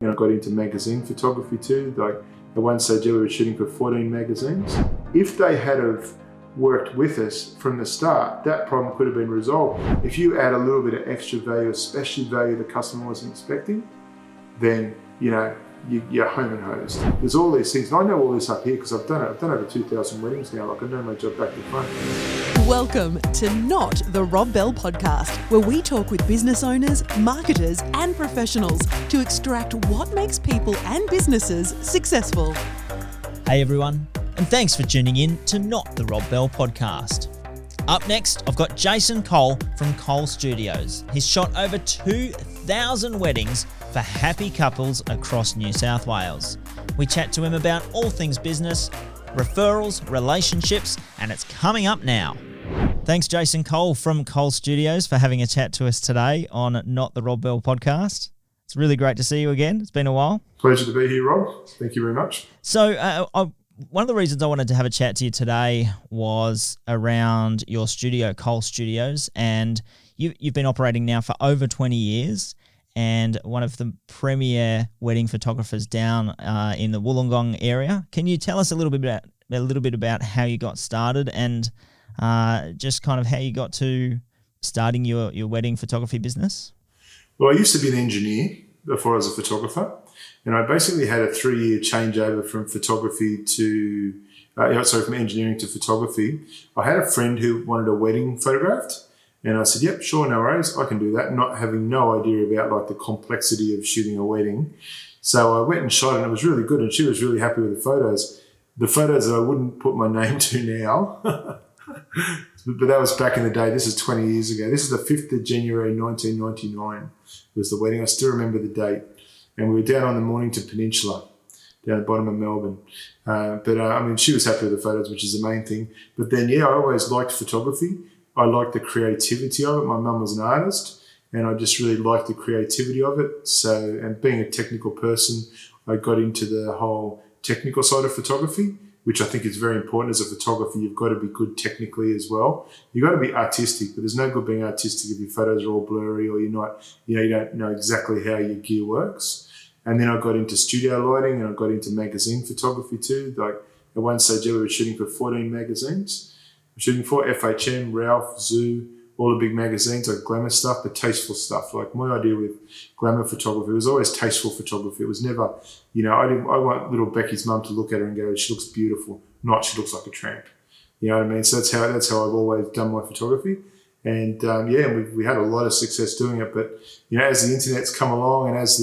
I got into magazine photography too. Like at one stage, we were shooting for 14 magazines. If they had have worked with us from the start, that problem could have been resolved. If you add a little bit of extra value, especially value the customer wasn't expecting, then you're home and hosed. There's all these things, and I know all this up here because I've done it. I've done over 2,000 weddings now. Like I know my job back to front. Welcome to Not the Rob Bell podcast, where we talk with business owners, marketers, and professionals to extract what makes people and businesses successful. Hey everyone, and thanks for tuning in to Not the Rob Bell podcast. Up next, I've got Jason Cole from Cole Studios. He's shot over 2,000 weddings for happy couples across New South Wales. We chat to him about all things business, referrals, relationships, and it's coming up now. Thanks, Jason Cole from Cole Studios, for having a chat to us today on Not the Rob Bell podcast. It's really great to see you again. It's been a while. Pleasure to be here, Rob. Thank you very much. So one of the reasons I wanted to have a chat to you today was around your studio, Cole Studios, and you've been operating now for over 20 years and one of the premier wedding photographers down in the Wollongong area. Can you tell us a little bit about how you got started and just kind of how you got to starting your wedding photography business? Well, I used to be an engineer before I was a photographer, and I basically had a 3-year changeover from photography to, from engineering to photography. I had a friend who wanted a wedding photographed, and I said, yep, sure, no worries, I can do that, not having no idea about like the complexity of shooting a wedding. So I went and shot it, and it was really good, and she was really happy with the photos. The photos that I wouldn't put my name to now, but that was back in the day. This is 20 years ago. This is the 5th of January 1999 was the wedding. I still remember the date. And we were down on the Mornington Peninsula, down at the bottom of Melbourne. She was happy with the photos, which is the main thing. But then, I always liked photography. I liked the creativity of it. My mum was an artist, and I just really liked the creativity of it. So, and being a technical person, I got into the whole technical side of photography, which I think is very important. As a photographer, you've got to be good technically as well. You've got to be artistic, but there's no good being artistic if your photos are all blurry or you're not, you don't know exactly how your gear works. And then I got into studio lighting, and I got into magazine photography too. Like at one stage, we were shooting for 14 magazines. We're shooting for FHM, Ralph, Zoo, all the big magazines, like glamour stuff, but tasteful stuff. Like my idea with glamour photography was always tasteful photography. It was never, I want little Becky's mum to look at her and go, she looks beautiful, not she looks like a tramp. You know what I mean? So that's how I've always done my photography. And we had a lot of success doing it. But, as the internet's come along and as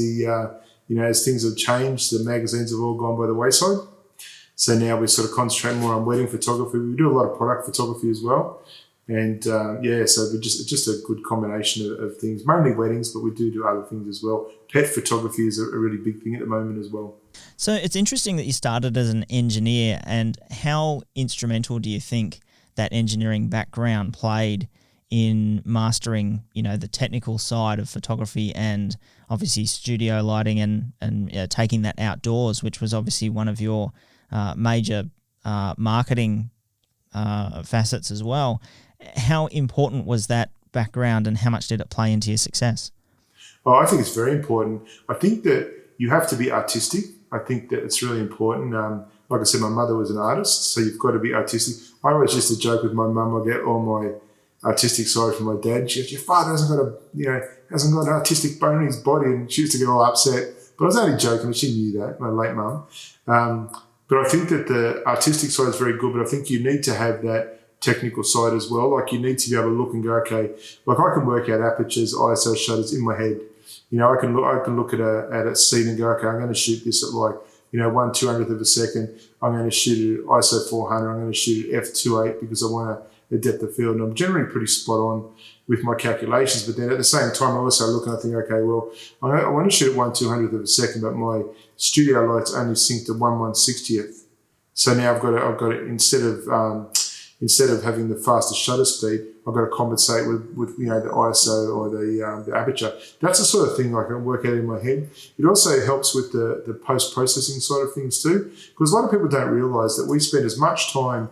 as things have changed, the magazines have all gone by the wayside. So now we sort of concentrate more on wedding photography. We do a lot of product photography as well. And so it's just a good combination of things, mainly weddings, but we do other things as well. Pet photography is a really big thing at the moment as well. So it's interesting that you started as an engineer, and how instrumental do you think that engineering background played in mastering, the technical side of photography and obviously studio lighting and taking that outdoors, which was obviously one of your major marketing facets as well. How important was that background, and how much did it play into your success? Oh, I think it's very important. I think that you have to be artistic. I think that it's really important. Like I said, my mother was an artist, so you've got to be artistic. I always used to joke with my mum, I get all my artistic side from my dad. She goes, your father hasn't got an artistic bone in his body, and she used to get all upset. But I was only joking, and she knew that, my late mum. But I think that the artistic side is very good, but I think you need to have that technical side as well. Like you need to be able to look and go, okay, like I can work out apertures, ISO shutters in my head. I can look at a scene and go, okay, I'm going to shoot this at 1/200th of a second. I'm going to shoot it at ISO 400. I'm going to shoot it at f2.8 because I want a depth of field. And I'm generally pretty spot on with my calculations. But then at the same time, I also look and I think, okay, well, I want to shoot at 1/200th of a second, but my studio lights only sync to 1/160th. So now I've got to instead of having the fastest shutter speed, I've got to compensate with the ISO or the aperture. That's the sort of thing I can work out in my head. It also helps with the post-processing side of things too, because a lot of people don't realise that we spend as much time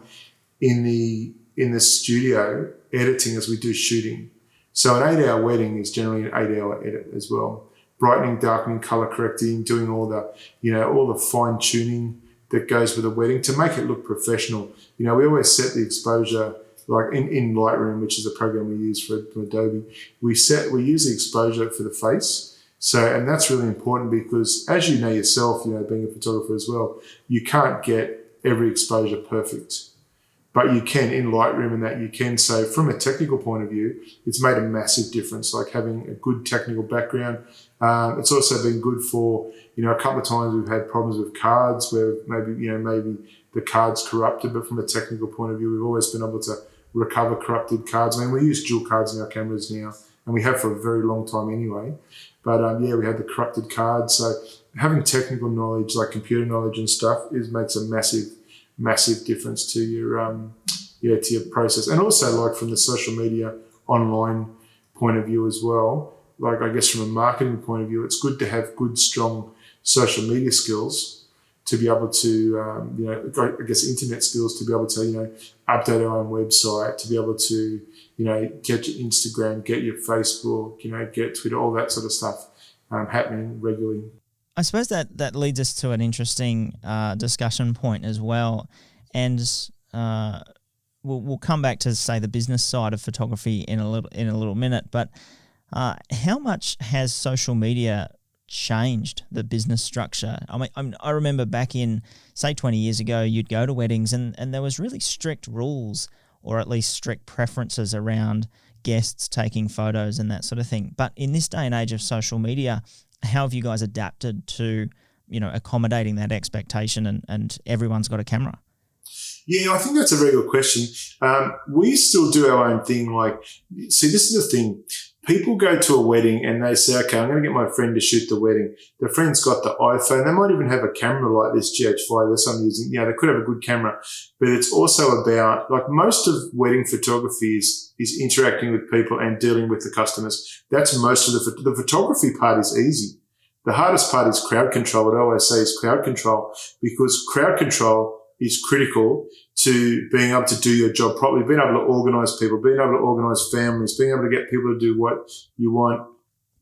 in the studio editing as we do shooting. So an 8-hour wedding is generally an 8-hour edit as well. brightening, darkening, color correcting, doing all the fine tuning that goes with a wedding to make it look professional. We always set the exposure, like in Lightroom, which is a program we use from Adobe. We use the exposure for the face. So, and that's really important because, as you know yourself, being a photographer as well, you can't get every exposure perfect, but you can in Lightroom, and that you can. So, from a technical point of view, it's made a massive difference. Like having a good technical background. It's also been good for, a couple of times we've had problems with cards where maybe the card's corrupted, but from a technical point of view, we've always been able to recover corrupted cards. I mean, we use dual cards in our cameras now, and we have for a very long time anyway. But we had the corrupted cards. So having technical knowledge, like computer knowledge and stuff, makes a massive difference to your process. And also, like from the social media online point of view as well. Like I guess from a marketing point of view, it's good to have good, strong social media skills to be able to, I guess internet skills to be able to, update our own website, to be able to, get your Instagram, get your Facebook, get Twitter, all that sort of stuff happening regularly. I suppose that leads us to an interesting discussion point as well, and we'll come back to say the business side of photography in a little minute. But how much has social media changed the business structure? I remember back in, say, 20 years ago, you'd go to weddings and there was really strict rules, or at least strict preferences around guests taking photos and that sort of thing. But in this day and age of social media, how have you guys adapted to, accommodating that expectation and everyone's got a camera? Yeah, I think that's a very good question. We still do our own thing. This is the thing. People go to a wedding and they say, okay, I'm going to get my friend to shoot the wedding. The friend's got the iPhone. They might even have a camera like this GH5 that I'm using. They could have a good camera. But it's also about, like most of wedding photography is interacting with people and dealing with the customers. That's most of the photography part is easy. The hardest part is crowd control. What I always say is crowd control, because crowd control is critical to being able to do your job properly, being able to organise people, being able to organise families, being able to get people to do what you want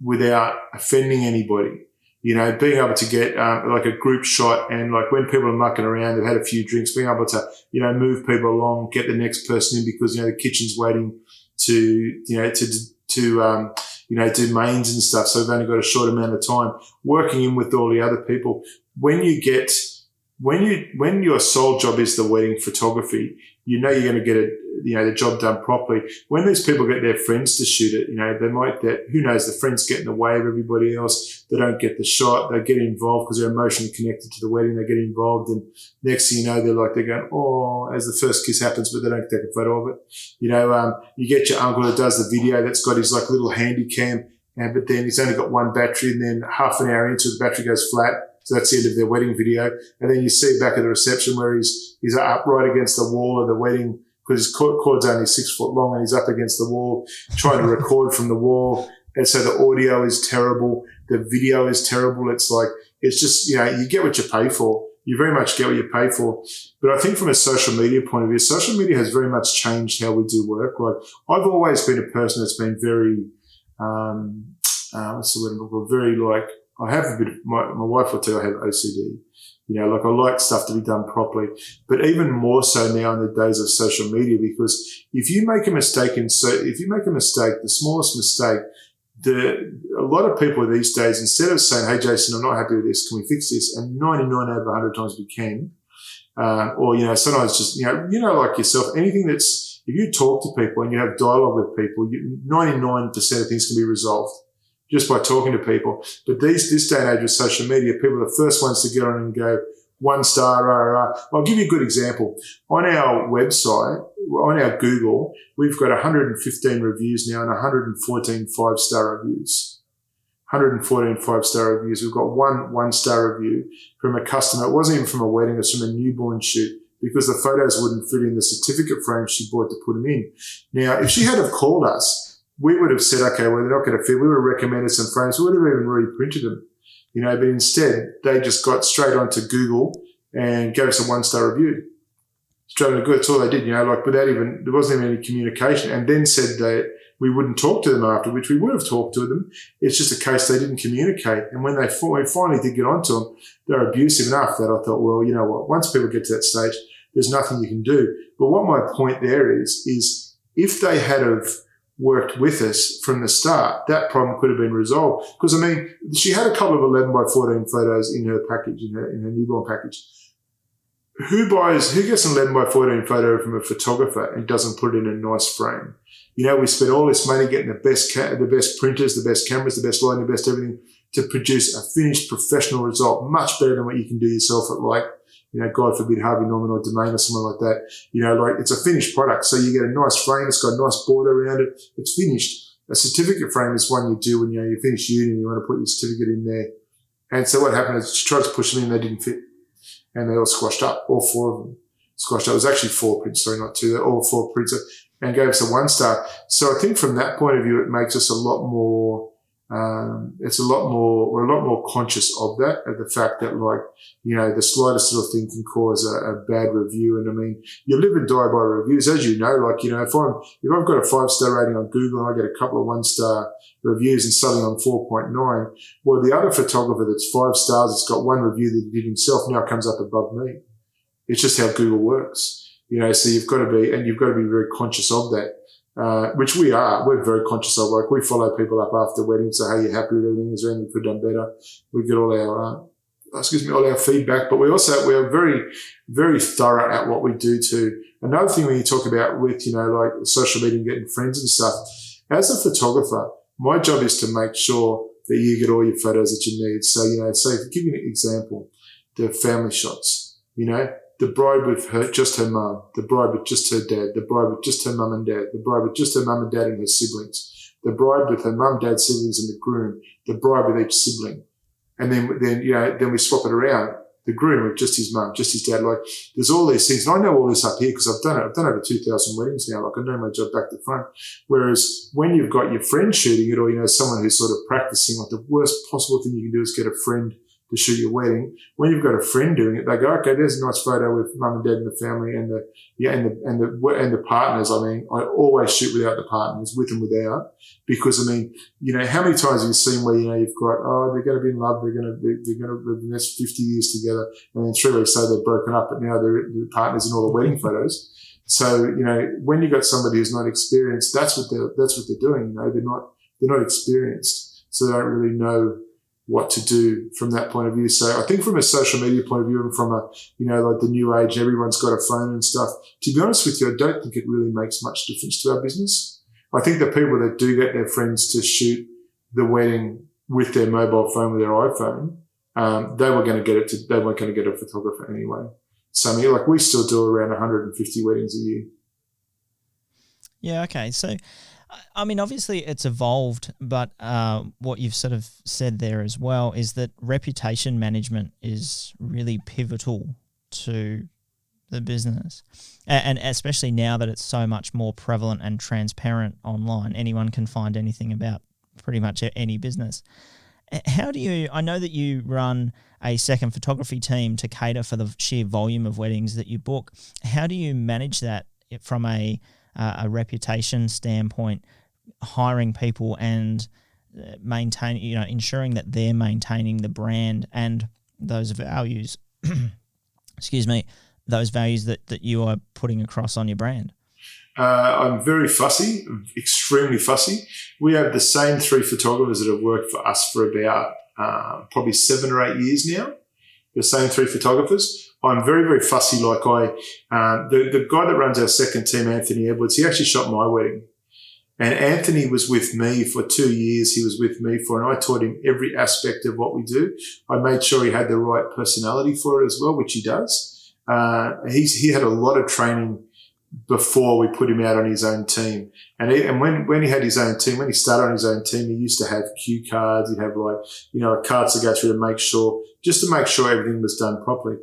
without offending anybody. Being able to get like a group shot, and like when people are mucking around, they've had a few drinks, being able to, move people along, get the next person in because, the kitchen's waiting to do mains and stuff. So they've only got a short amount of time working in with all the other people. When your sole job is the wedding photography, you're going to get the job done properly. When these people get their friends to shoot it, they might get, who knows, the friends get in the way of everybody else. They don't get the shot. They get involved because they're emotionally connected to the wedding. They get involved, and next thing you know, they're going, oh, as the first kiss happens, but they don't take a photo of it. You get your uncle that does the video that's got his like little handy cam, but then he's only got one battery, and then half an hour into it, the battery goes flat. So that's the end of their wedding video. And then you see back at the reception where he's upright against the wall of the wedding because his cord's only 6 foot long, and he's up against the wall trying to record from the wall. And so the audio is terrible. The video is terrible. It's just, you get what you pay for. You very much get what you pay for. But I think from a social media point of view, social media has very much changed how we do work. Like I've always been a person that's been very, very like, I have a bit of, my wife will tell you I have OCD. I like stuff to be done properly, but even more so now in the days of social media, because if you make a mistake, the smallest mistake, a lot of people these days, instead of saying, hey, Jason, I'm not happy with this, can we fix this? And 99 out of 100 times we can. Or, sometimes just, like yourself, anything that's, if you talk to people and you have dialogue with people, 99% of things can be resolved just by talking to people. But this day and age with social media, people are the first ones to get on and go, 1 star, I'll give you a good example. On our website, on our Google, we've got 115 reviews now and 114 5-star reviews. 114 5-star reviews. We've got one star review from a customer. It wasn't even from a wedding, it was from a newborn shoot, because the photos wouldn't fit in the certificate frame she bought to put them in. Now, if she had have called us, we would have said, okay, well, they're not going to fit. We would have recommended some frames. We would have even reprinted them, but instead they just got straight onto Google and gave us a 1-star review. Straight on Google. That's all they did, without even, there wasn't even any communication. And then said that we wouldn't talk to them after, which we would have talked to them. It's just a case they didn't communicate. And when we finally did get onto them, they're abusive. And after that, I thought, well, you know what? Once people get to that stage, there's nothing you can do. But what my point there is if they had have worked with us from the start, that problem could have been resolved. Because, I mean, she had a couple of 11 by 14 photos in her package, in her newborn package. Who gets an 11 by 14 photo from a photographer and doesn't put it in a nice frame? You know, we spent all this money getting the best printers, the best cameras, the best lighting, the best everything to produce a finished professional result, much better than what you can do yourself at, like, you know, God forbid, Harvey Norman or Domain or something like that. You know, like, it's a finished product. So you get a nice frame. It's got a nice border around it. It's finished. A certificate frame is one you do when, you know, you finish uni and you want to put your certificate in there. And so what happened is she tried to push them in, they didn't fit. And they all squashed up, all 4 of them squashed up. It was actually 4 prints, sorry, not 2. They're all 4 prints, and gave us a 1 star. So I think from that point of view, it makes us a lot more, we're a lot more conscious of that, of the fact that, like, you know, the slightest little thing can cause a bad review. And I mean, you live and die by reviews, as you know. Like, you know, if I've got a 5-star rating on Google and I get a couple of 1-star reviews and suddenly I'm 4.9, well, the other photographer that's 5 stars, that's got 1 review that he did himself, now comes up above me. It's just how Google works. You know, so you've got to be very conscious of that, which we are. We're very conscious of. Like, we follow people up after weddings, say, hey, you happy with everything? Is there anything we could have done better? We get all our feedback, but we're very, very thorough at what we do too. Another thing when you talk about with, you know, like social media and getting friends and stuff, as a photographer, my job is to make sure that you get all your photos that you need. So, you know, to give you an example, the family shots, you know, the bride with just her mum, the bride with just her dad, the bride with just her mum and dad, the bride with just her mum and dad and her siblings, the bride with her mum, dad, siblings and the groom, the bride with each sibling. And then, you know, then we swap it around. The groom with just his mum, just his dad. Like, there's all these things. And I know all this up here because I've done it. I've done over 2,000 weddings now. Like, I know my job back to front. Whereas when you've got your friend shooting it, or, you know, someone who's sort of practicing, like, the worst possible thing you can do is get a friend to shoot your wedding. When you've got a friend doing it, they go, okay, there's a nice photo with mum and dad and the family and the partners. I mean, I always shoot without the partners, with and without, because, I mean, you know, how many times have you seen where, you know, you've got, oh, they're going to be in love, they're going to live the next 50 years together, and then 3 weeks later they're broken up, but now they're the partners in all the wedding photos. So, you know, when you've got somebody who's not experienced, that's what they're doing. You know, they're not experienced, so they don't really know what to do from that point of view. So I think from a social media point of view and from a, you know, like the new age, everyone's got a phone and stuff. To be honest with you, I don't think it really makes much difference to our business. I think the people that do get their friends to shoot the wedding with their mobile phone, with their iPhone, they weren't going to get a photographer anyway. So, I mean, like, we still do around 150 weddings a year. Yeah, okay. So, I mean, obviously it's evolved, but what you've sort of said there as well is that reputation management is really pivotal to the business. And especially now that it's so much more prevalent and transparent online, anyone can find anything about pretty much any business. How do you, I know that you run a second photography team to cater for the sheer volume of weddings that you book. How do you manage that from a reputation standpoint, hiring people and ensuring that they're maintaining the brand and those values, those values that you are putting across on your brand? I'm very fussy, extremely fussy. We have the same 3 photographers that have worked for us for about probably 7 or 8 years now. The same 3 photographers. I'm very, very fussy. Like, the guy that runs our second team, Anthony Edwards, he actually shot my wedding. And Anthony was with me for 2 years. He was with me and I taught him every aspect of what we do. I made sure he had the right personality for it as well, which he does. He had a lot of training before we put him out on his own team. And when he had his own team, when he started on his own team, he used to have cue cards. He'd have, like, you know, cards to go through to make sure everything was done properly.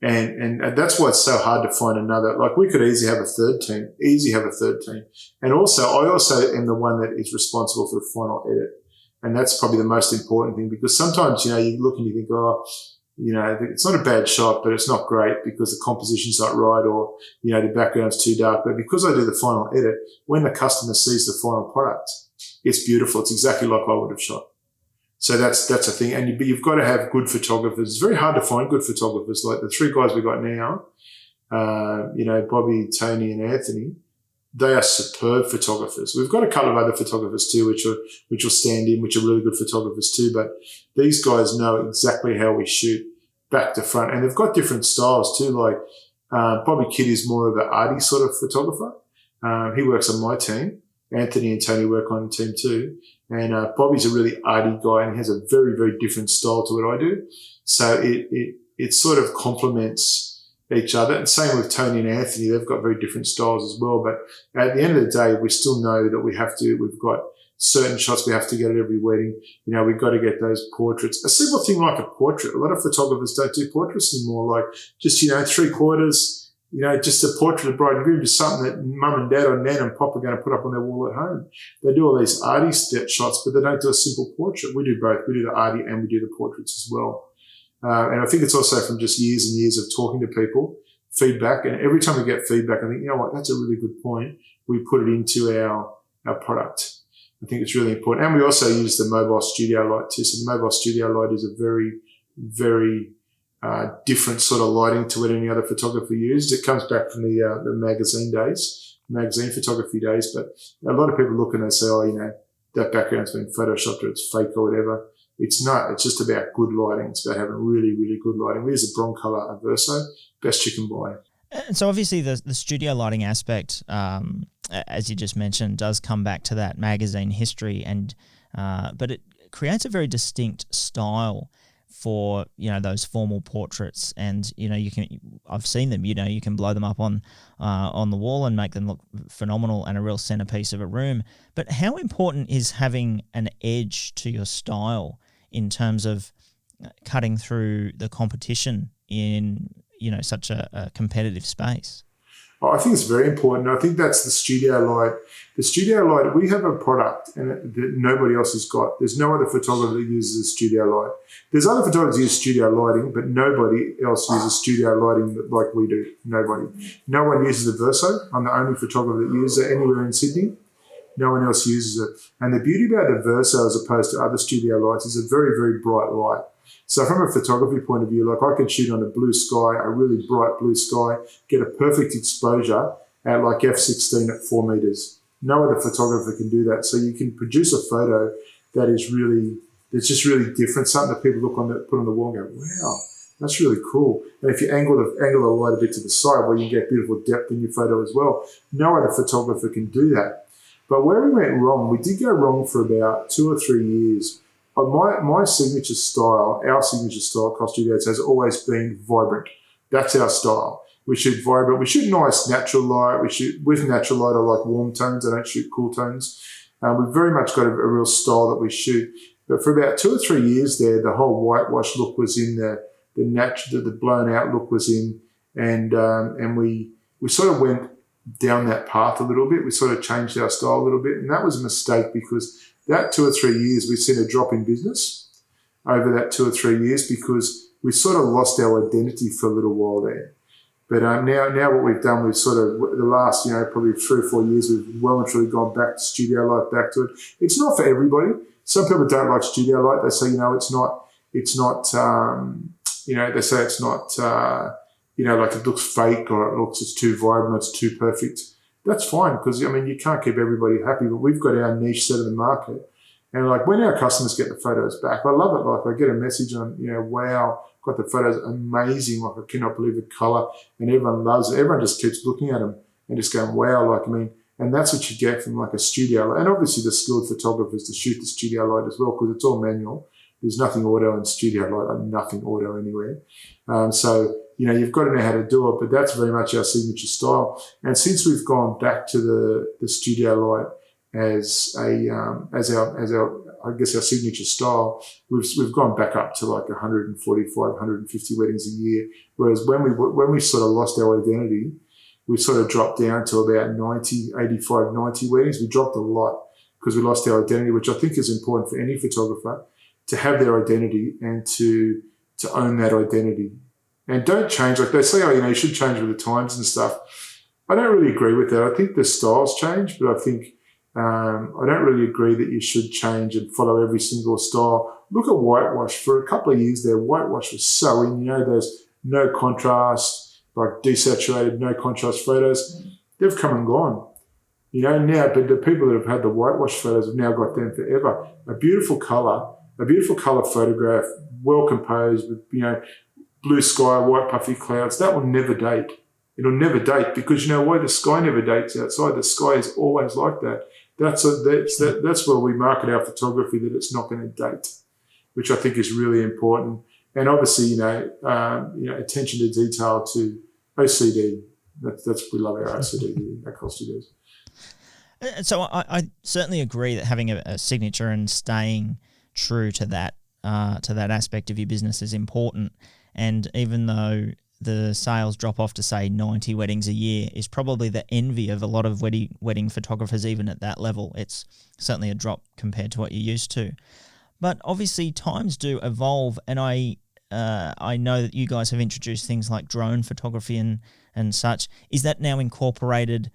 And that's why it's so hard to find another. Like, we could easily have a third team. And also, I also am the one that is responsible for the final edit. And that's probably the most important thing, because sometimes, you know, you look and you think, oh, it's not a bad shot, but it's not great because the composition's not right or, the background's too dark. But because I do the final edit, when the customer sees the final product, it's beautiful. It's exactly like I would have shot. So that's a thing. And you've got to have good photographers. It's very hard to find good photographers. Like the three guys we got now, Bobby, Tony and Anthony, they are superb photographers. We've got a couple of other photographers too, which will stand in, which are really good photographers too. But these guys know exactly how we shoot back to front. And they've got different styles too. Like Bobby Kidd is more of an arty sort of photographer. He works on my team. Anthony and Tony work on the team too. And Bobby's a really arty guy and he has a very, very different style to what I do. So it sort of complements each other. And same with Tony and Anthony. They've got very different styles as well. But at the end of the day, we still know that we've got certain shots we have to get at every wedding. We've got to get those portraits. A simple thing like a portrait. A lot of photographers don't do portraits anymore. Like just, 3/4, just a portrait of bride and groom, just something that mum and dad or nan and pop are going to put up on their wall at home. They do all these arty shots, but they don't do a simple portrait. We do both. We do the arty and we do the portraits as well. And I think it's also from just years and years of talking to people, feedback. And every time we get feedback, I think, you know what, that's a really good point. We put it into our product. I think it's really important. And we also use the mobile studio light too. So the mobile studio light is a very, very different sort of lighting to what any other photographer used. It comes back from the magazine photography days. But a lot of people look and they say, that background's been photoshopped or it's fake or whatever. It's not. It's just about good lighting. It's about having really, really good lighting. We use a Broncolor Averso, best you can buy. And so obviously the studio lighting aspect, as you just mentioned, does come back to that magazine history, and but it creates a very distinct style for those formal portraits. And I've seen them. You can blow them up on the wall and make them look phenomenal and a real centerpiece of a room. But how important is having an edge to your style in terms of cutting through the competition in such a competitive space? I think it's very important. I think that's the studio light. The studio light, we have a product that nobody else has got. There's no other photographer that uses a studio light. There's other photographers who use studio lighting, but nobody else uses studio lighting like we do. Nobody. No one uses a Verso. I'm the only photographer that uses it anywhere in Sydney. No one else uses it. And the beauty about the Verso as opposed to other studio lights is a very, very bright light. So from a photography point of view, like I can shoot on a blue sky, a really bright blue sky, get a perfect exposure at like f/16 at 4 meters. No other photographer can do that. So you can produce a photo that's just really different, something that people put on the wall and go, wow, that's really cool. And if you angle the light a bit to the side, well, you can get beautiful depth in your photo as well. No other photographer can do that. But where we went wrong, we did go wrong for about 2 or 3 years. My signature style, our signature style, Cost Studios, has always been vibrant. That's our style. We shoot vibrant. We shoot nice natural light. We shoot with natural light. I like warm tones. I don't shoot cool tones. We've very much got a real style that we shoot. But for about 2 or 3 years there, the whole whitewash look was in, the blown out look was in, and we sort of went down that path a little bit. We sort of changed our style a little bit, and that was a mistake because that 2 or 3 years, we've seen a drop in business over that 2 or 3 years because we sort of lost our identity for a little while there. But now what we've done, we've sort of, the last, probably 3 or 4 years, we've well and truly gone back to studio light, back to it. It's not for everybody. Some people don't like studio light. They say, they say it's not, like it looks fake or it's too vibrant, it's too perfect. That's fine because, you can't keep everybody happy, but we've got our niche set of the market. And like when our customers get the photos back, I love it. Like I get a message on, wow, got the photos amazing. Like I cannot believe the color, and everyone loves it. Everyone just keeps looking at them and just going, wow. And that's what you get from like a studio light. And obviously the skilled photographers to shoot the studio light as well because it's all manual. There's nothing auto in studio light, nothing auto anywhere. So you've got to know how to do it, but that's very much our signature style. And since we've gone back to the studio light as our signature style, we've gone back up to like 145, 150 weddings a year. Whereas when we sort of lost our identity, we sort of dropped down to about 85, 90 weddings. We dropped a lot because we lost our identity, which I think is important for any photographer to have their identity and to own that identity. And don't change. Like they say, you should change with the times and stuff. I don't really agree with that. I think the styles change, but I think I don't really agree that you should change and follow every single style. Look at whitewash. For a couple of years there, whitewash was so in. There's no contrast, like desaturated, no contrast photos. They've come and gone. Now, but the people that have had the whitewash photos have now got them forever. A beautiful colour photograph, well composed with, blue sky, white puffy clouds. That will never date. It'll never date because you know why? The sky never dates outside. The sky is always like that. That's where we market our photography, that it's not going to date, which I think is really important. And obviously, attention to detail, to OCD. We love our OCD at Cole Studios. So I certainly agree that having a signature and staying true to that aspect of your business is important. And even though the sales drop off to say 90 weddings a year is probably the envy of a lot of wedding photographers, even at that level, it's certainly a drop compared to what you're used to. But obviously times do evolve, and I know that you guys have introduced things like drone photography and such. Is that now incorporated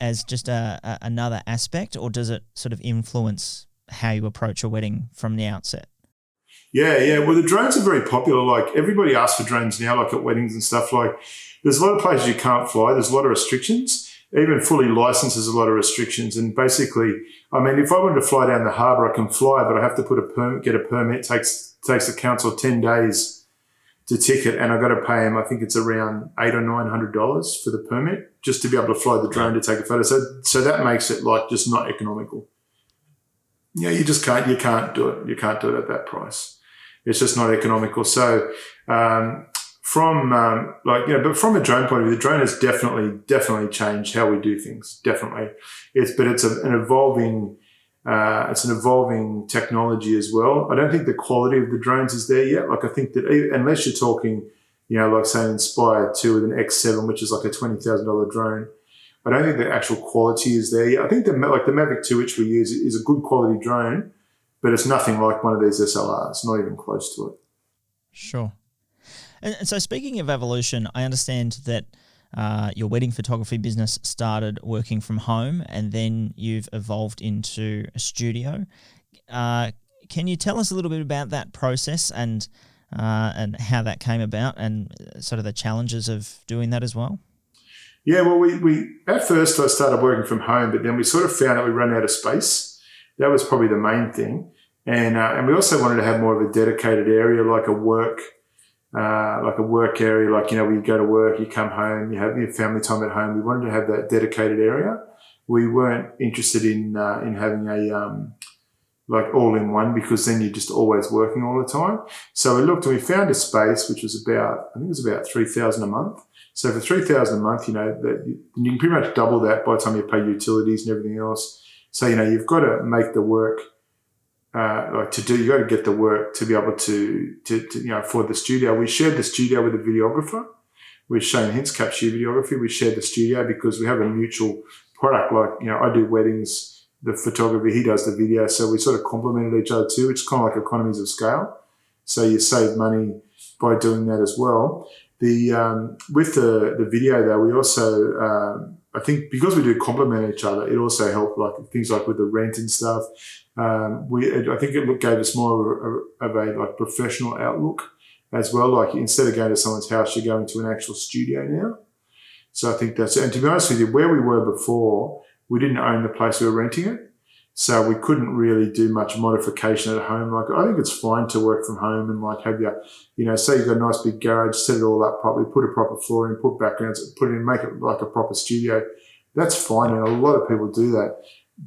as just another aspect, or does it sort of influence how you approach a wedding from the outset? Yeah. Well, the drones are very popular. Like everybody asks for drones now, like at weddings and stuff. Like there's a lot of places you can't fly. There's a lot of restrictions. Even fully licensed, there's a lot of restrictions. And basically, if I wanted to fly down the harbour, I can fly, but I have to get a permit. Takes the council 10 days to ticket, and I've got to pay them. I think it's around $800 or $900 for the permit just to be able to fly the drone to take a photo. So that makes it like just not economical. You just can't. You can't do it. You can't do it at that price. It's just not economical. So but from a drone point of view, the drone has definitely changed how we do things. Definitely, it's an evolving technology as well. I don't think the quality of the drones is there yet. Like I think that unless you're talking, like say Inspire 2 with an X7, which is like a $20,000 drone, I don't think the actual quality is there yet. I think the Mavic 2, which we use, is a good quality drone, but it's nothing like one of these SLRs, not even close to it. Sure. And so speaking of evolution, I understand that your wedding photography business started working from home, and then you've evolved into a studio. Can you tell us a little bit about that process and how that came about, and sort of the challenges of doing that as well? Yeah, well, we at first I started working from home, but then we sort of found that we ran out of space. That was probably the main thing, and we also wanted to have more of a dedicated area, like a work area, like where you go to work, you come home, you have your family time at home. We wanted to have that dedicated area. We weren't interested in having a like all in one, because then you're just always working all the time. So we looked and we found a space which was about $3,000 a month. So for $3,000 a month, that you can pretty much double that by the time you pay utilities and everything else. So you've got to make the work. You got to get the work to be able to afford the studio. We shared the studio with a videographer, with Shane Hintzcap Sheer Videography. We shared the studio because we have a mutual product. Like, I do weddings, the photography, he does the video. So we sort of complemented each other too. It's kind of like economies of scale. So you save money by doing that as well. With the video though, we also, I think because we do complement each other, it also helped like things like with the rent and stuff. I think it gave us more of a like professional outlook as well. Like instead of going to someone's house, you're going to an actual studio now. So I think and to be honest with you, where we were before, we didn't own the place, we were renting it. So we couldn't really do much modification at home. Like I think it's fine to work from home and like have your, say you've got a nice big garage, set it all up properly, put a proper floor in, put backgrounds, put it in, make it like a proper studio. That's fine, and a lot of people do that.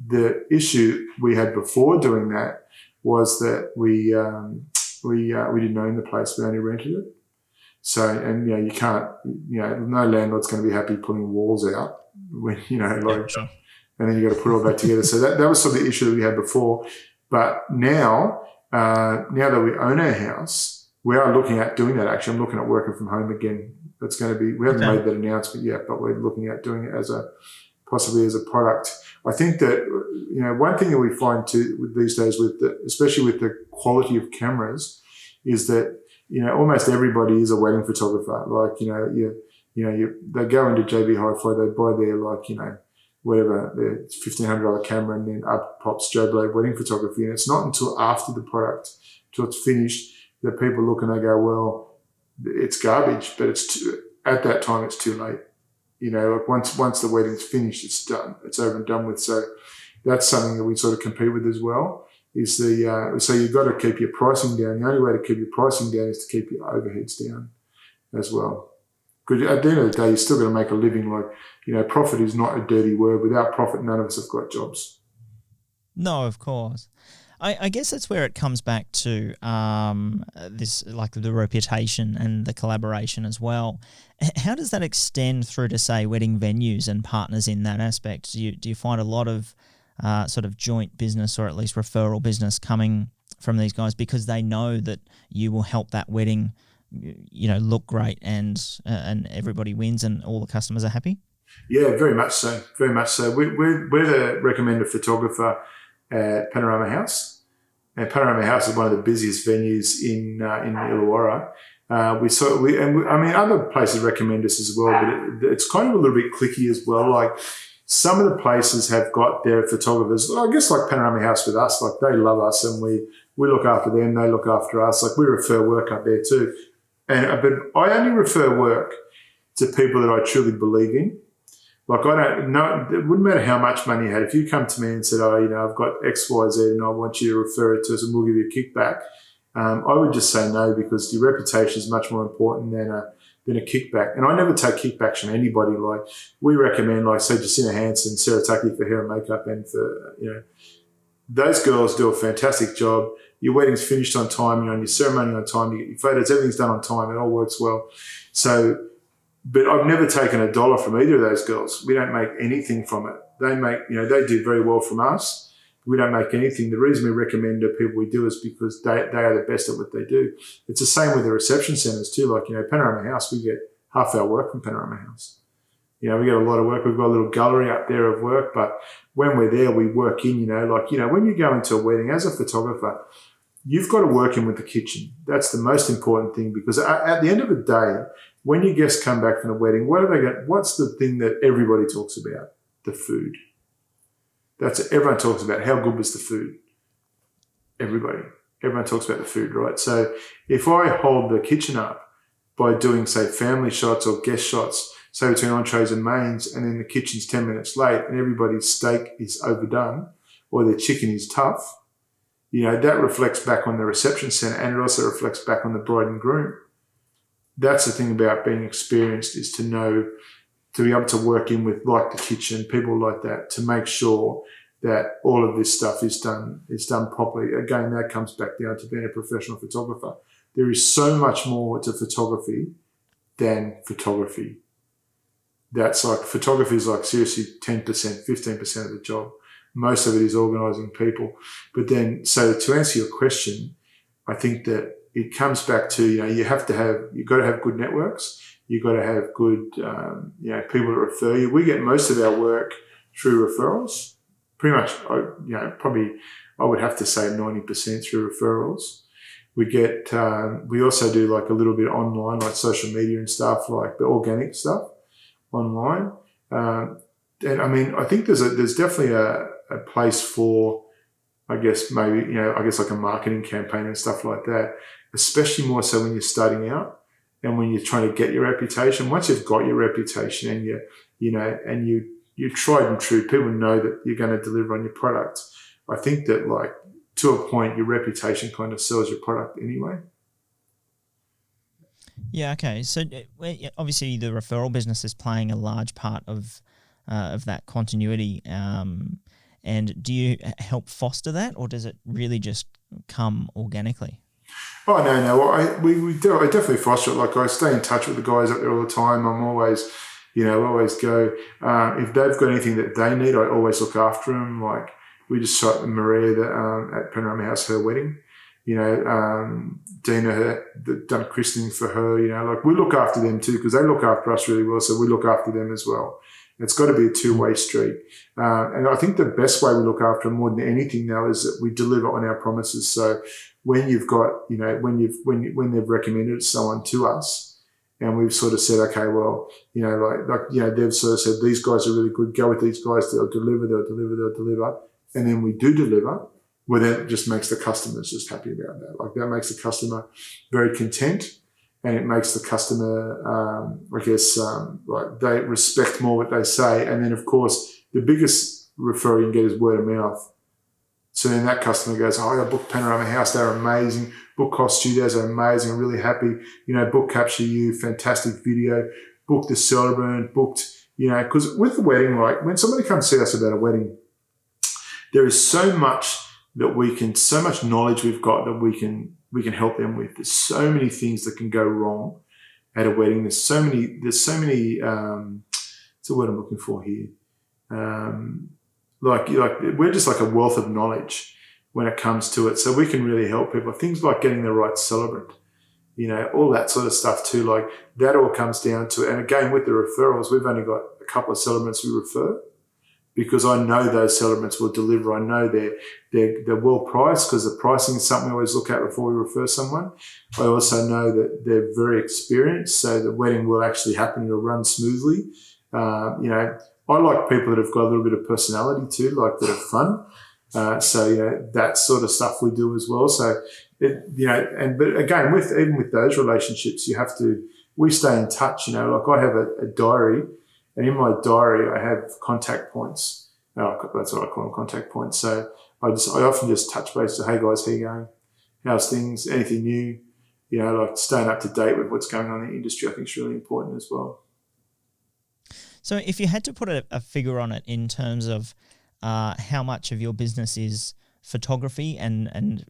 The issue we had before doing that was that we didn't own the place, we only rented it. So, and you can't, no landlord's going to be happy pulling walls out when, Sure. And then you got to put it all back together. So that was sort of the issue that we had before. But now that we own our house, we are looking at doing that. Actually, I'm looking at working from home again. That's going to be, we haven't made that announcement yet, but we're looking at doing it possibly as a product. I think that, one thing that we find too these days especially with the quality of cameras, is that almost everybody is a wedding photographer. Like, they go into JB Hi-Fi, they buy their whatever, their $1,500 camera, and then up pops Joe Blow wedding photography. And it's not until after the product, till it's finished, that people look and they go, well, it's garbage, but at that time it's too late. Like once the wedding's finished, it's done. It's over and done with. So that's something that we sort of compete with as well. Is so you've got to keep your pricing down. The only way to keep your pricing down is to keep your overheads down as well. Because at the end of the day, you're still going to make a living. Like, profit is not a dirty word. Without profit, none of us have got jobs. No, of course. I guess that's where it comes back to this, like the reputation and the collaboration as well. How does that extend through to, say, wedding venues and partners in that aspect? Do you find a lot of sort of joint business, or at least referral business, coming from these guys because they know that you will help that wedding, look great and everybody wins and all the customers are happy? Yeah, very much so. Very much so. We're the recommended photographer at Panorama House. And Panorama House is one of the busiest venues in Illawarra. Other places recommend us as well, but it's kind of a little bit cliquey as well. Like, some of the places have got their photographers, I guess, like Panorama House with us. Like, they love us and we look after them, they look after us. Like, we refer work up there too. But I only refer work to people that I truly believe in. Like, I don't know, it wouldn't matter how much money you had. If you come to me and said, I've got X, Y, Z and I want you to refer it to us and we'll give you a kickback, I would just say no, because your reputation is much more important than a kickback. And I never take kickbacks from anybody. Like, we recommend, like, say, Jacinta Hanson, Sarah Tuckey for hair and makeup, and for, those girls do a fantastic job. Your wedding's finished on time, you're on your ceremony on time, you get your photos, everything's done on time, it all works well. So, but I've never taken a dollar from either of those girls. We don't make anything from it. They make, they do very well from us. We don't make anything. The reason we recommend the people we do is because they are the best at what they do. It's the same with the reception centres too. Like, Panorama House, we get half our work from Panorama House. We get a lot of work. We've got a little gallery up there of work, but when we're there, we work in, when you go into a wedding as a photographer, you've got to work in with the kitchen. That's the most important thing, because at the end of the day, when your guests come back from the wedding, what's the thing that everybody talks about? The food. Everyone talks about how good was the food. Everyone talks about the food, right? So if I hold the kitchen up by doing, say, family shots or guest shots, say between entrees and mains, and then the kitchen's 10 minutes late and everybody's steak is overdone or their chicken is tough, that reflects back on the reception centre, and it also reflects back on the bride and groom. That's the thing about being experienced, is to know, to be able to work in with, like, the kitchen, people like that, to make sure that all of this stuff is done properly. Again, that comes back down to being a professional photographer. There is so much more to photography than photography. That's like, photography is like seriously 10%, 15% of the job. Most of it is organising people. But then, so to answer your question, I think that it comes back to, you've got to have good networks. You've got to have good, people to refer you. We get most of our work through referrals. Pretty much, probably I would have to say 90% through referrals. We also do like a little bit online, like social media and stuff, like the organic stuff online. And I mean, I think there's definitely a place for, I guess, maybe, like a marketing campaign and stuff like that, especially more so when you're starting out and when you're trying to get your reputation. Once you've got your reputation and you're tried and true, people know that you're going to deliver on your product. I think that, like, to a point, your reputation kind of sells your product anyway. Yeah, okay. So obviously the referral business is playing a large part of that continuity. And do you help foster that, or does it really just come organically? Oh, no. I definitely foster it. Like, I stay in touch with the guys up there all the time. I'm always, always go. If they've got anything that they need, I always look after them. Like, we just shot Maria at Panorama House, her wedding. Dina done christening for her. Like, we look after them too, because they look after us really well. So we look after them as well. It's got to be a two-way street. And I think the best way we look after them more than anything now is that we deliver on our promises. So when you've got, when they've recommended someone to us, and we've sort of said, okay, well, they've sort of said, these guys are really good, go with these guys, they'll deliver, and then we do deliver, well, that just makes the customers just happy about that. Like, that makes the customer very content, and it makes the customer, like, they respect more what they say. And then, of course, the biggest referral you can get is word of mouth. So then that customer goes, oh, I booked Panorama House, they're amazing. Book Cost Studios are amazing, I'm really happy. Book Capture You, fantastic video. Booked the Celebrant, because with the wedding, like, when somebody comes to see us about a wedding, there is so much so much knowledge we've got that we can help them with. There's so many things that can go wrong at a wedding. There's so many, what's the word I'm looking for here? Like we're just like a wealth of knowledge when it comes to it. So we can really help people. Things like getting the right celebrant, all that sort of stuff too. Like, that all comes down to it. And again, with the referrals, we've only got a couple of celebrants we refer, because I know those celebrants will deliver. I know they're well priced, because the pricing is something we always look at before we refer someone. I also know that they're very experienced, so the wedding will actually happen. It'll run smoothly. I like people that have got a little bit of personality too, like, that are fun. That sort of stuff we do as well. So, but again, even with those relationships, we stay in touch. Like, I have a diary, and in my diary I have contact points. That's what I call them, contact points. So I often just touch base to, hey guys, how you going? How's things? Anything new? Like, staying up to date with what's going on in the industry, I think, is really important as well. So if you had to put a figure on it in terms of how much of your business is photography and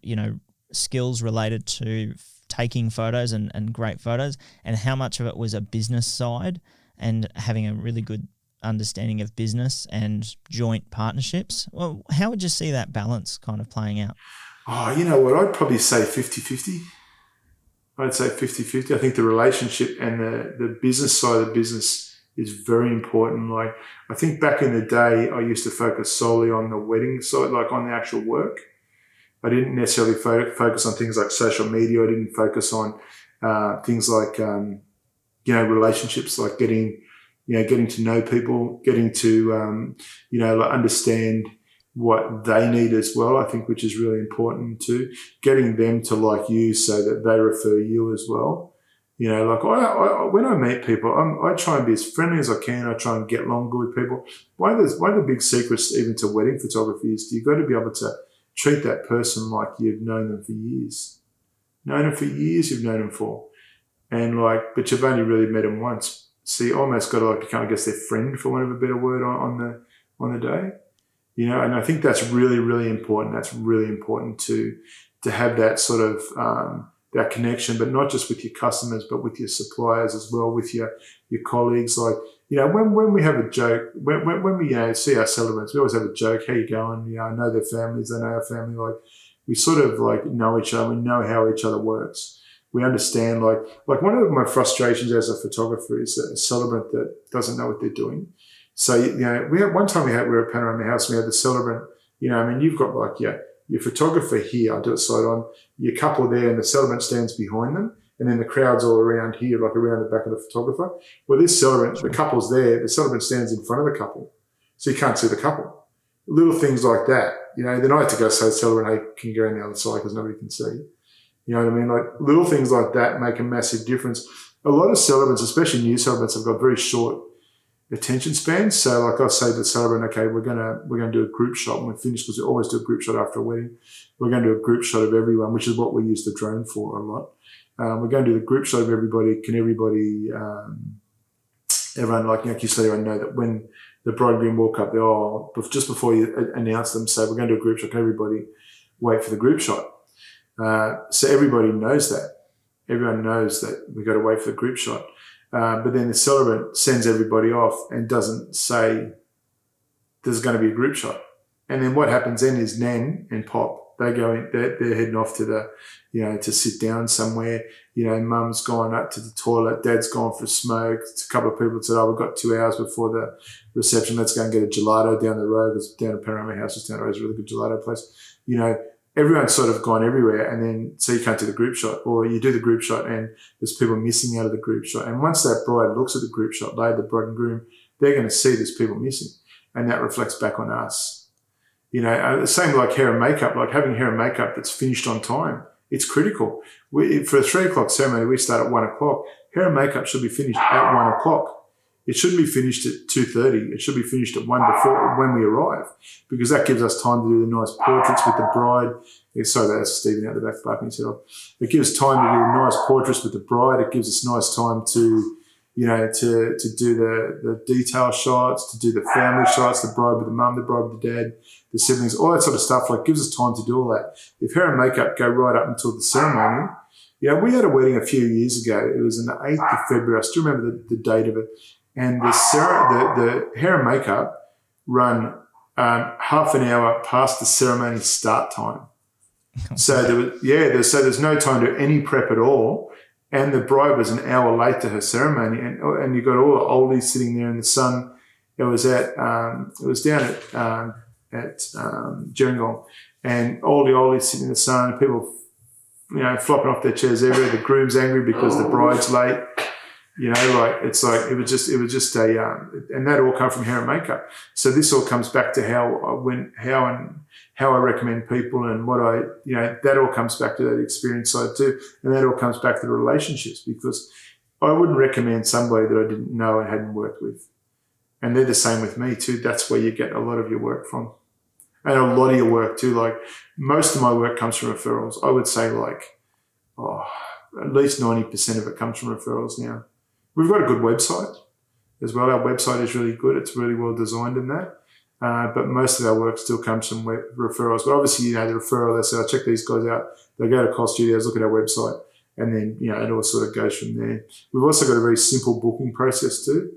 skills related to taking photos and great photos, and how much of it was a business side and having a really good understanding of business and joint partnerships, well, how would you see that balance kind of playing out? Oh, you know what? I'd probably say 50-50. I'd say 50-50. I think the relationship and the business side of the business is very important. Like, I think back in the day, I used to focus solely on the wedding side, like on the actual work. I didn't necessarily focus on things like social media. I didn't focus on things like, relationships, like getting to know people, getting to, understand what they need as well, I think, which is really important too. Getting them to like you so that they refer you as well. When I meet people, I try and be as friendly as I can. I try and get along good with people. One of the big secrets even to wedding photography is you've got to be able to treat that person like you've known them for years. You've known them for. And but you've only really met them once. So you almost got to become, I guess, their friend, for want of a better word, on the day. And I think that's really, really important. That's really important to have that sort of that connection, but not just with your customers, but with your suppliers as well, with your colleagues. When we have a joke, when we see our celebrants, we always have a joke. How you going? I know their families, they know our family. We sort of know each other. We know how each other works. We understand. Like one of my frustrations as a photographer is a celebrant that doesn't know what they're doing. So we had one time we were at Panorama House. And we had the celebrant. You've got your photographer here, I'll do it side on, your couple there, and the celebrant stands behind them, and then the crowd's all around here, like around the back of the photographer. Well, this celebrant, the couple's there, the celebrant stands in front of the couple, so you can't see the couple. Little things like that, then I had to go say to the celebrant, hey, can you go on the other side because nobody can see? You know what I mean? Like, little things like that make a massive difference. A lot of celebrants, especially new celebrants, have got very short attention spans. So I say to the celebrant, okay, we're gonna do a group shot when we finish, because we always do a group shot after a wedding. We're going to do a group shot of everyone, which is what we use the drone for a lot. We're going to do the group shot of everybody. Can everybody, everyone, like you said, everyone know that when the bridegroom walk up there, just before you announce them, say we're going to do a group shot, can everybody wait for the group shot? So everybody knows that. Everyone knows that we've got to wait for the group shot. But then the celebrant sends everybody off and doesn't say there's going to be a group shot. And then what happens then is Nan and Pop, they go in, they're heading off to the, to sit down somewhere. Mum's gone up to the toilet, Dad's gone for a smoke. It's a couple of people said, we've got 2 hours before the reception. Let's go and get a gelato down the road. Because down at Panorama House, just down the road, is a really good gelato place. everyone's sort of gone everywhere, and then so you can't do the group shot, or you do the group shot and there's people missing out of the group shot. And once that bride looks at the group shot, the bride and groom, they're going to see there's people missing, and that reflects back on us. The same like hair and makeup, like having hair and makeup that's finished on time. It's critical. For a 3 o'clock ceremony, we start at 1 o'clock. Hair and makeup should be finished at 1 o'clock. It shouldn't be finished at 2:30. It should be finished at 1 before when we arrive, because that gives us time to do the nice portraits with the bride. Sorry, that's Stephen out the back barking his head off. It gives us time to do nice portraits with the bride. It gives us nice time to, to do the detail shots, to do the family shots, the bride with the mum, the bride with the dad, the siblings, all that sort of stuff. Like, gives us time to do all that. If hair and makeup go right up until the ceremony, we had a wedding a few years ago. It was on the 8th of February. I still remember the date of it. And the hair and makeup run half an hour past the ceremony start time. So there's no time to do any prep at all. And the bride was an hour late to her ceremony, and you got all the oldies sitting there in the sun. It was down at Gerringong, and all the oldies sitting in the sun, people flopping off their chairs everywhere. The groom's angry because the bride's late. It was just and that all come from hair and makeup. So this all comes back to how I recommend people, and what that all comes back to that experience side too. And that all comes back to the relationships, because I wouldn't recommend somebody that I didn't know and hadn't worked with. And they're the same with me too. That's where you get a lot of your work from. And a lot of your work too. Like, most of my work comes from referrals. I would say at least 90% of it comes from referrals now. We've got a good website as well. Our website is really good. It's really well designed in that. But most of our work still comes from referrals. But obviously, the referral, they say, I check these guys out. They go to Cole Studios, look at our website, and then, it all sort of goes from there. We've also got a very simple booking process too.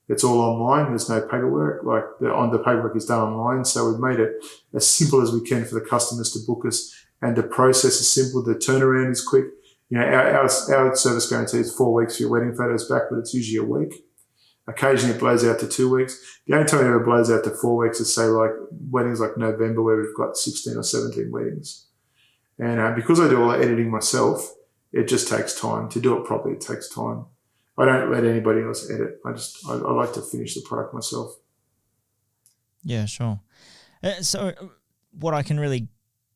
It's all online. There's no paperwork. Like, the paperwork is done online. So we've made it as simple as we can for the customers to book us. And the process is simple. The turnaround is quick. Our service guarantee is 4 weeks for your wedding photos back, but it's usually a week. Occasionally it blows out to 2 weeks. The only time it ever blows out to 4 weeks is, say, like weddings like November, where we've got 16 or 17 weddings. And because I do all the editing myself, it just takes time. To do it properly, it takes time. I don't let anybody else edit. I like to finish the product myself. Yeah, sure. So what I can really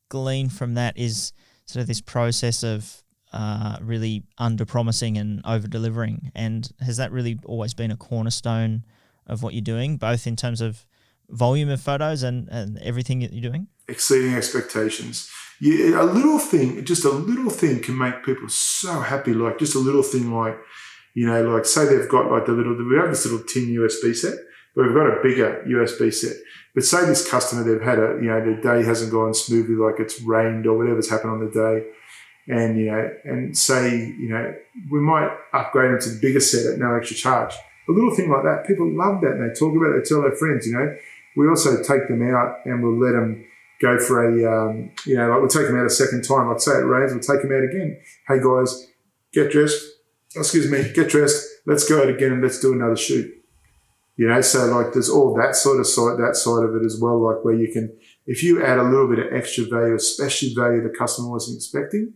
glean from that is sort of this process of really under-promising and over-delivering. And has that really always been a cornerstone of what you're doing, both in terms of volume of photos and everything that you're doing? Exceeding expectations. Yeah, a little thing can make people so happy. Like, just a little thing like, like, say they've got like we have this little tin USB set, but we've got a bigger USB set. But say this customer, they've had their day hasn't gone smoothly, like it's rained or whatever's happened on the day. And, and say, we might upgrade them to the bigger set at no extra charge. A little thing like that, people love that, and they talk about it, they tell their friends, We also take them out and we'll let them go for we'll take them out a second time. Like, say it rains, we'll take them out again. Hey guys, get dressed. Let's go out again and let's do another shoot. So like, there's all that side of it as well, like, where you can, if you add a little bit of extra value, especially value the customer wasn't expecting,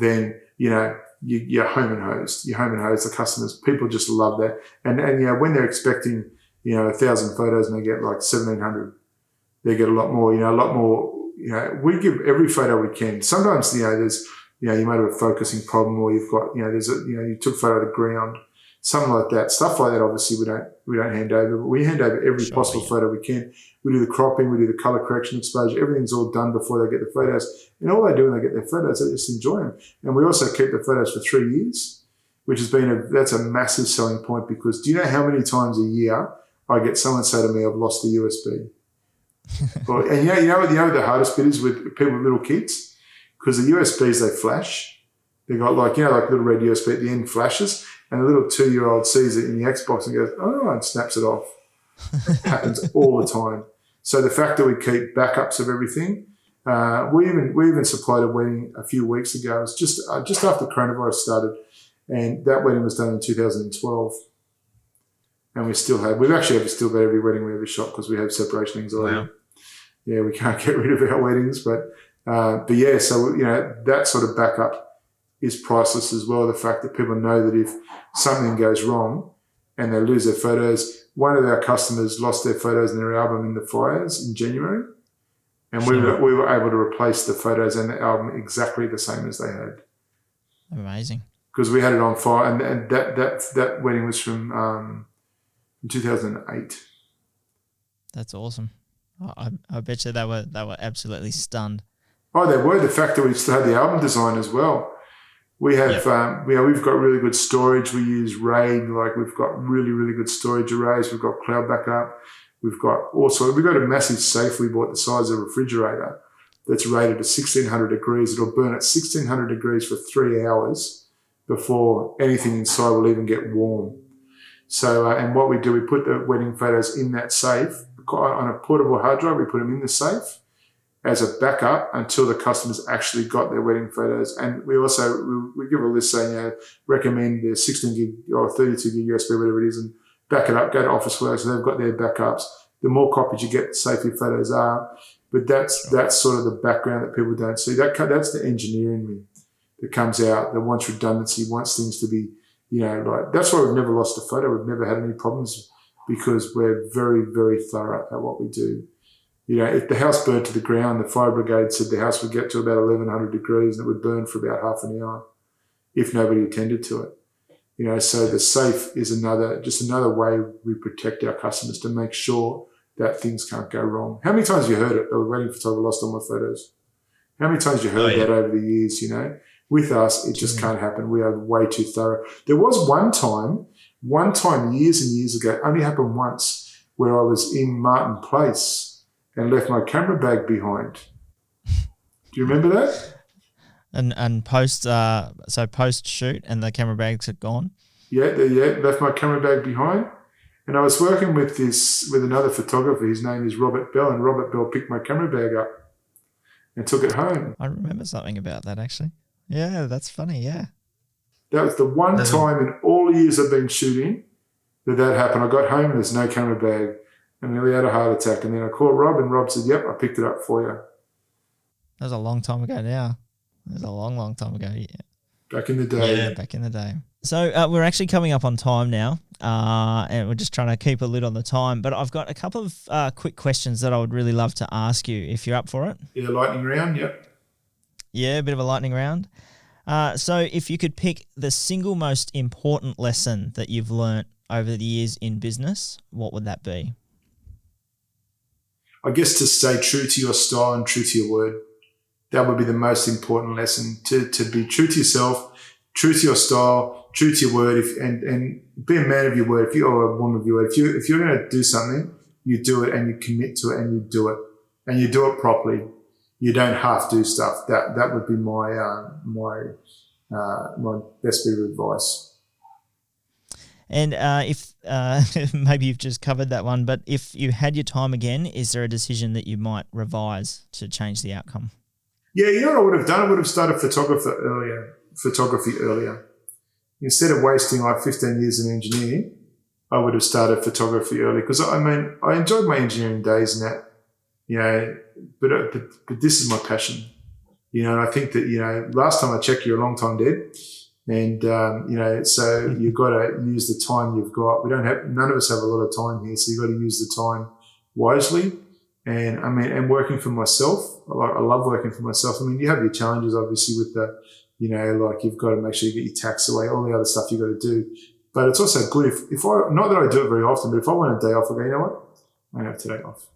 then, you're home and hosed. You're home and hosed. The customers, people just love that. And when they're expecting, 1,000 photos and they get like 1,700, they get a lot more, we give every photo we can. Sometimes, there's, you might have a focusing problem, or you've got, you took a photo of the ground, something like that. Stuff like that, obviously, we don't hand over, but we hand over every possible photo we can. We do the cropping, we do the color correction, exposure, everything's all done before they get the photos. And all they do when they get their photos, they just enjoy them. And we also keep the photos for 3 years, which has been that's a massive selling point, because do you know how many times a year I get someone say to me, I've lost the USB? And you know what the hardest bit is with people with little kids? Because the USBs, they flash. They got like little red USB at the end flashes, and a little 2-year-old sees it in the Xbox and goes, oh, and snaps it off. It happens all the time. So the fact that we keep backups of everything, we even supplied a wedding a few weeks ago. It was just after coronavirus started, and that wedding was done in 2012. And we've still got every wedding we ever shot, because we have separation anxiety. Wow. Yeah, we can't get rid of our weddings, but But yeah, so, that sort of backup is priceless as well. The fact that people know that if something goes wrong and they lose their photos, one of our customers lost their photos in their album in the fires in January, and we were able to replace the photos and the album exactly the same as they had. Amazing. Because we had it on fire, and that wedding was from 2008. That's awesome. I bet you they were absolutely stunned. Oh, they were. The fact that we still had the album design as well. We have, we've got really good storage. We use RAID, we've got really, really good storage arrays. We've got cloud backup. We've got a massive safe we bought the size of a refrigerator that's rated to 1600 degrees. It'll burn at 1600 degrees for 3 hours before anything inside will even get warm. So, and what we do, we put the wedding photos in that safe on a portable hard drive. We put them in the safe as a backup until the customers actually got their wedding photos. And we also, we give a list saying, recommend their 16 gig or 32 gig USB, whatever it is, and back it up, go to Officeworks, so they've got their backups. The more copies you get, the safer your photos are. But that's sort of the background that people don't see. That's the engineering me that comes out, that wants redundancy, wants things to be, that's why we've never lost a photo. We've never had any problems because we're very, very thorough at what we do. If the house burnt to the ground, the fire brigade said the house would get to about 1100 degrees and it would burn for about half an hour if nobody attended to it. So the safe is another way we protect our customers to make sure that things can't go wrong. How many times have you heard it? The wedding photographer lost all my photos. How many times have you heard that over the years, With us, it just can't happen. We are way too thorough. There was one time years and years ago, only happened once, where I was in Martin Place and left my camera bag behind. Do you remember that? And post shoot and the camera bags had gone? Yeah, left my camera bag behind. And I was working with another photographer. His name is Robert Bell, and Robert Bell picked my camera bag up and took it home. I remember something about that, actually. Yeah, that's funny, yeah. That was the one time in all the years I've been shooting that happened. I got home and there's no camera bag and nearly had a heart attack. And then I called Rob and Rob said, yep, I picked it up for you. That was a long time ago now. That was a long, long time ago, yeah. Back in the day. Yeah, back in the day. So we're actually coming up on time now, and we're just trying to keep a lid on the time. But I've got a couple of quick questions that I would really love to ask you if you're up for it. Yeah, lightning round, yep. Yeah, a bit of a lightning round. So if you could pick the single most important lesson that you've learnt over the years in business, what would that be? I guess to stay true to your style and true to your word. That would be the most important lesson, to be true to yourself, true to your style, true to your word, and be a man of your word. If you're a woman of your word, if you're going to do something, you do it and you commit to it and you do it, and you do it properly. You don't half do stuff. That would be my best bit of advice. And if maybe you've just covered that one, but if you had your time again, is there a decision that you might revise to change the outcome? Yeah, you know what I would have done? I would have started photography earlier. Instead of wasting 15 years in engineering, I would have started photography early because I enjoyed my engineering days and that, but this is my passion, and I think that, last time I checked, you're a long time dead. And, so you've got to use the time you've got. None of us have a lot of time here, so you've got to use the time wisely. And working for myself, I love working for myself. You have your challenges, obviously, with the, you've got to make sure you get your tax away, all the other stuff you've got to do. But it's also good if I, not that I do it very often, but if I want a day off, I go, you know what? I have today off.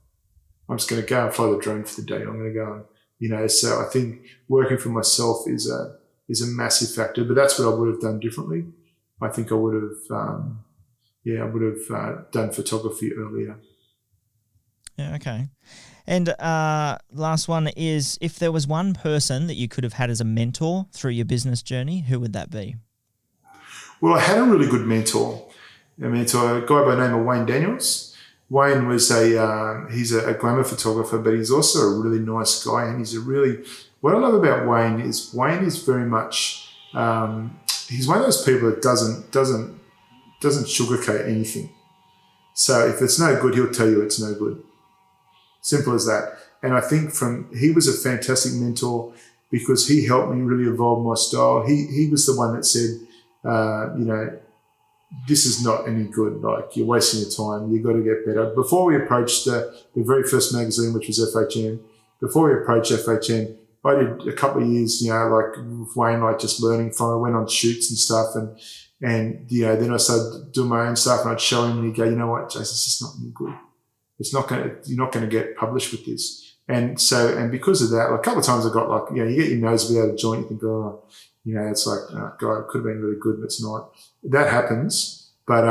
I'm just going to go and fly the drone for the day. I'm going to go and, so I think working for myself is a massive factor, but that's what I would have done differently. I think I would have, done photography earlier. Yeah, okay. And last one is, if there was one person that you could have had as a mentor through your business journey, who would that be? Well, I had a really good mentor. A guy by the name of Wayne Daniels. Wayne was he's a glamour photographer, but he's also a really nice guy, and what I love about Wayne is very much, he's one of those people that doesn't sugarcoat anything. So if it's no good, he'll tell you it's no good. Simple as that. And I think he was a fantastic mentor because he helped me really evolve my style. He was the one that said, this is not any good. Like, you're wasting your time. You've got to get better. Before we approached the very first magazine, which was FHM, before we approached FHM, I did a couple of years, like with Wayne, like just learning from. I went on shoots and stuff, and then I started doing my own stuff, and I'd show him, and he'd go, you know what, Jason, it's just not any good. You're not going to get published with this. And because of that, like a couple of times I got like, you get your nose without a joint, you think, it's like, oh, God, it could have been really good, but it's not. That happens. But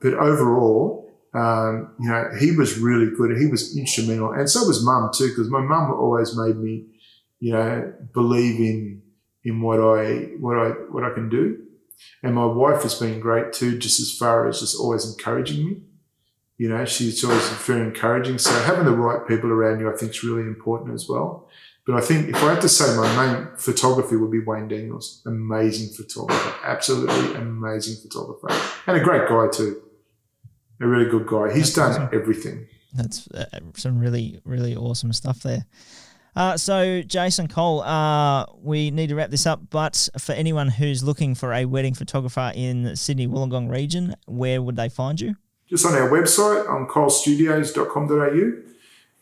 overall, he was really good, and he was instrumental. And so was Mum too, because my mum always made me, believe in what I can do. And my wife has been great too, just as far as just always encouraging me. She's always very encouraging. So having the right people around you, I think, is really important as well. But I think if I had to say my main photography would be Wayne Daniels. Amazing photographer, absolutely amazing photographer. And a great guy too, a really good guy. He's done awesome. Everything. That's some really, really awesome stuff there. So, Jason Cole, we need to wrap this up, but for anyone who's looking for a wedding photographer in the Sydney Wollongong region, where would they find you? Just on our website on colestudios.com.au,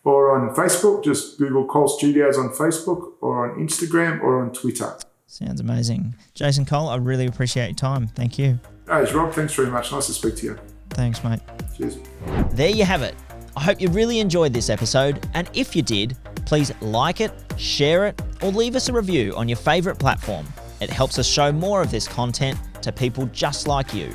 or on Facebook, just Google Cole Studios on Facebook, or on Instagram, or on Twitter. Sounds amazing. Jason Cole, I really appreciate your time. Thank you. Hey, Rob, thanks very much. Nice to speak to you. Thanks, mate. Cheers. There you have it. I hope you really enjoyed this episode, and if you did, please like it, share it, or leave us a review on your favourite platform. It helps us show more of this content to people just like you.